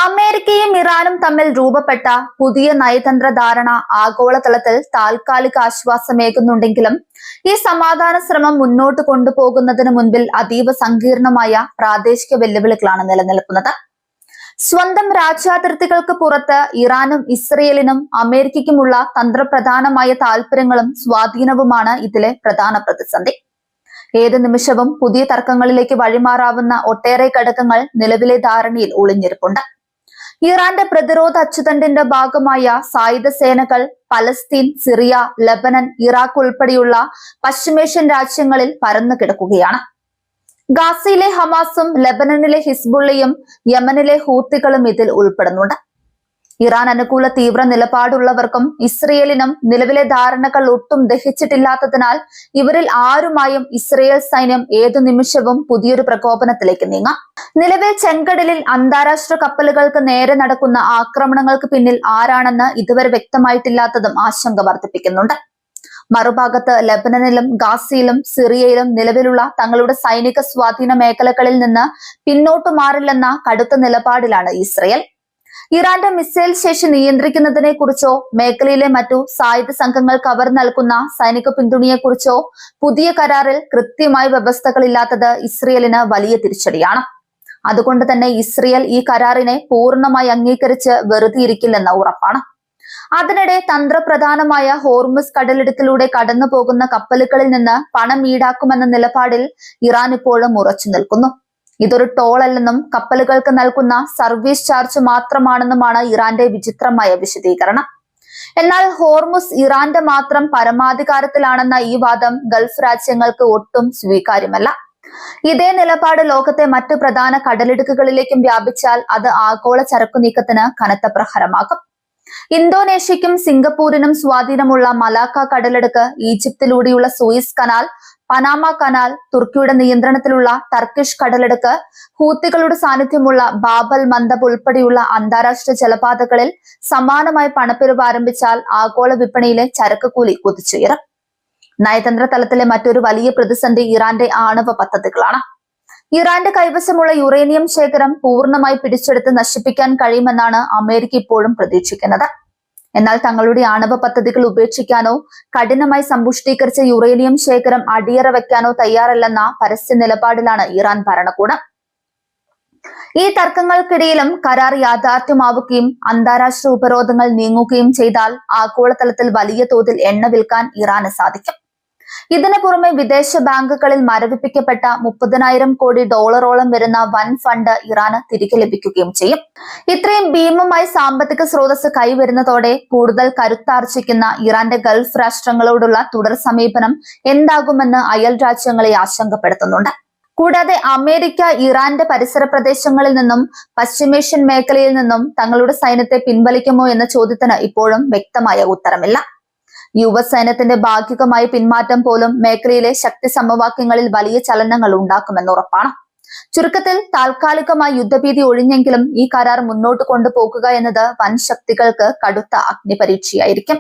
അമേരിക്കയും ഇറാനും തമ്മിൽ രൂപപ്പെട്ട പുതിയ നയതന്ത്ര ധാരണ ആഗോളതലത്തിൽ താൽക്കാലിക ആശ്വാസമേകുന്നുണ്ടെങ്കിലും ഈ സമാധാന ശ്രമം മുന്നോട്ട് കൊണ്ടുപോകുന്നതിന് മുൻപിൽ അതീവ സങ്കീർണമായ പ്രാദേശിക വെല്ലുവിളികളാണ് നിലനിൽക്കുന്നത്. സ്വന്തം രാജ്യാതിർത്തികൾക്ക് പുറത്ത് ഇറാനും ഇസ്രയേലിനും അമേരിക്കയ്ക്കുമുള്ള തന്ത്രപ്രധാനമായ താൽപര്യങ്ങളും സ്വാധീനവുമാണ് ഇതിലെ പ്രധാന പ്രതിസന്ധി. ഏത് നിമിഷവും പുതിയ തർക്കങ്ങളിലേക്ക് വഴിമാറാവുന്ന ഒട്ടേറെ ഘടകങ്ങൾ നിലവിലെ ധാരണയിൽ ഒളിഞ്ഞിരിപ്പുണ്ട്. ഇറാന്റെ പ്രതിരോധ അച്ചുതണ്ടിന്റെ ഭാഗമായ സായുധ സേനകൾ പലസ്തീൻ, സിറിയ, ലബനൻ, ഇറാഖ് ഉൾപ്പെടെയുള്ള പശ്ചിമേഷ്യൻ രാജ്യങ്ങളിൽ പരന്നു കിടക്കുകയാണ്. ഗാസയിലെ ഹമാസും ലബനനിലെ ഹിസ്ബുള്ളയും യമനിലെ ഹൂത്തികളും ഇതിൽ ഉൾപ്പെടുന്നുണ്ട്. ഇറാൻ അനുകൂല തീവ്ര നിലപാടുള്ളവർക്കും ഇസ്രയേലിനും നിലവിലെ ധാരണകൾ ഒട്ടും ദഹിച്ചിട്ടില്ലാത്തതിനാൽ ഇവരിൽ ആരുമായും ഇസ്രയേൽ സൈന്യം ഏതു നിമിഷവും പുതിയൊരു പ്രകോപനത്തിലേക്ക് നീങ്ങാം. നിലവിൽ ചെങ്കടലിൽ അന്താരാഷ്ട്ര കപ്പലുകൾക്ക് നേരെ നടക്കുന്ന ആക്രമണങ്ങൾക്ക് പിന്നിൽ ആരാണെന്ന് ഇതുവരെ വ്യക്തമായിട്ടില്ലാത്തതും ആശങ്ക വർദ്ധിപ്പിക്കുന്നുണ്ട്. മറുഭാഗത്ത് ലബനനിലും ഗാസയിലും സിറിയയിലും നിലവിലുള്ള തങ്ങളുടെ സൈനിക സ്വാധീന മേഖലകളിൽ നിന്ന് പിന്നോട്ടു മാറില്ലെന്ന കടുത്ത നിലപാടിലാണ് ഇസ്രയേൽ. ഇറാന്റെ മിസൈൽ ശേഷി നിയന്ത്രിക്കുന്നതിനെ കുറിച്ചോ മേഖലയിലെ മറ്റു സായുധ സംഘങ്ങൾക്ക് അവർ നൽകുന്ന സൈനിക പിന്തുണയെക്കുറിച്ചോ പുതിയ കരാറിൽ കൃത്യമായ വ്യവസ്ഥകളില്ലാത്തത് ഇസ്രയേലിന് വലിയ തിരിച്ചടിയാണ്. അതുകൊണ്ട് തന്നെ ഇസ്രയേൽ ഈ കരാറിനെ പൂർണ്ണമായി അംഗീകരിച്ച് വെറുതെ ഇരിക്കില്ലെന്ന ഉറപ്പാണ്. അതിനിടെ തന്ത്രപ്രധാനമായ ഹോർമുസ് കടലിടുക്കിലൂടെ കടന്നു പോകുന്ന കപ്പലുകളിൽ നിന്ന് പണം ഈടാക്കുമെന്ന നിലപാടിൽ ഇറാൻ ഇപ്പോഴും ഉറച്ചു നിൽക്കുന്നു. ഇതൊരു ടോൾ അല്ലെന്നും കപ്പലുകൾക്ക് നൽകുന്ന സർവീസ് ചാർജ് മാത്രമാണെന്നുമാണ് ഇറാന്റെ വിചിത്രമായ വിശദീകരണം. എന്നാൽ ഹോർമുസ് ഇറാന്റെ മാത്രം പരമാധികാരത്തിലാണെന്ന ഈ വാദം ഗൾഫ് രാജ്യങ്ങൾക്ക് ഒട്ടും സ്വീകാര്യമല്ല. ഇതേ നിലപാട് ലോകത്തെ മറ്റു പ്രധാന കടലിടുക്കുകളിലേക്കും വ്യാപിച്ചാൽ അത് ആഗോള ചരക്കു നീക്കത്തിന് കനത്ത പ്രഹരമാകും. ഇന്തോനേഷ്യയ്ക്കും സിംഗപ്പൂരിനും സ്വാധീനമുള്ള മലാക്ക കടലിടുക്ക്, ഈജിപ്തിലൂടെയുള്ള സൂയിസ് കനാൽ, പനാമ കനാൽ, തുർക്കിയുടെ നിയന്ത്രണത്തിലുള്ള ടർക്കിഷ് കടലിടുക്ക്, ഹൂത്തികളുടെ സാന്നിധ്യമുള്ള ബാബൽ മന്ദബ് ഉൾപ്പെടെയുള്ള അന്താരാഷ്ട്ര ജലപാതകളിൽ സമാനമായ പണപ്പിരിവ് ആരംഭിച്ചാൽ ആഗോള വിപണിയിലെ ചരക്ക് കൂലി കുതിച്ചുയരും. നയതന്ത്ര തലത്തിലെ മറ്റൊരു വലിയ പ്രതിസന്ധി ഇറാന്റെ ആണവ പദ്ധതികളാണ്. ഇറാന്റെ കൈവശമുള്ള യുറേനിയം ശേഖരം പൂർണ്ണമായി പിടിച്ചെടുത്ത് നശിപ്പിക്കാൻ കഴിയുമെന്നാണ് അമേരിക്ക ഇപ്പോഴും പ്രതീക്ഷിക്കുന്നത്. എന്നാൽ തങ്ങളുടെ ആണവ പദ്ധതികൾ ഉപേക്ഷിക്കാനോ കഠിനമായി സമ്പുഷ്ടീകരിച്ച യുറേനിയം ശേഖരം അടിയറ വെക്കാനോ തയ്യാറല്ലെന്ന പരസ്യ നിലപാടിലാണ് ഇറാൻ ഭരണകൂടം. ഈ തർക്കങ്ങൾക്കിടയിലും കരാർ യാഥാർത്ഥ്യമാവുകയും അന്താരാഷ്ട്ര ഉപരോധങ്ങൾ നീങ്ങുകയും ചെയ്താൽ ആഗോളതലത്തിൽ വലിയ തോതിൽ എണ്ണ വിൽക്കാൻ ഇറാന് സാധിക്കും. ഇതിനു പുറമെ വിദേശ ബാങ്കുകളിൽ മരവിപ്പിക്കപ്പെട്ട 30,000 കോടി ഡോളറോളം വരുന്ന വൻ ഫണ്ട് ഇറാന് തിരികെ ലഭിക്കുകയും ചെയ്യും. ഇത്രയും ഭീമമായ സാമ്പത്തിക സ്രോതസ് കൈവരുന്നതോടെ കൂടുതൽ കരുത്താർജിക്കുന്ന ഇറാന്റെ ഗൾഫ് രാഷ്ട്രങ്ങളോടുള്ള തുടർ സമീപനം എന്താകുമെന്ന് അയൽ രാജ്യങ്ങളെ ആശങ്കപ്പെടുത്തുന്നുണ്ട്. കൂടാതെ അമേരിക്ക ഇറാന്റെ പരിസര പ്രദേശങ്ങളിൽ നിന്നും പശ്ചിമേഷ്യൻ മേഖലയിൽ നിന്നും തങ്ങളുടെ സൈന്യത്തെ പിൻവലിക്കുമോ എന്ന ചോദ്യത്തിന് ഇപ്പോഴും വ്യക്തമായ ഉത്തരമില്ല. യുഎസ് സൈന്യത്തിന്റെ ഭാഗികമായ പിന്മാറ്റം പോലും മേഖലയിലെ ശക്തി സമവാക്യങ്ങളിൽ വലിയ ചലനങ്ങൾ ഉണ്ടാക്കുമെന്ന് ഉറപ്പാണ്. ചുരുക്കത്തിൽ താൽക്കാലികമായി യുദ്ധഭീതി ഒഴിഞ്ഞെങ്കിലും ഈ കരാർ മുന്നോട്ട് കൊണ്ടുപോകുക എന്നത് വൻ ശക്തികൾക്ക് കടുത്ത അഗ്നിപരീക്ഷയായിരിക്കും.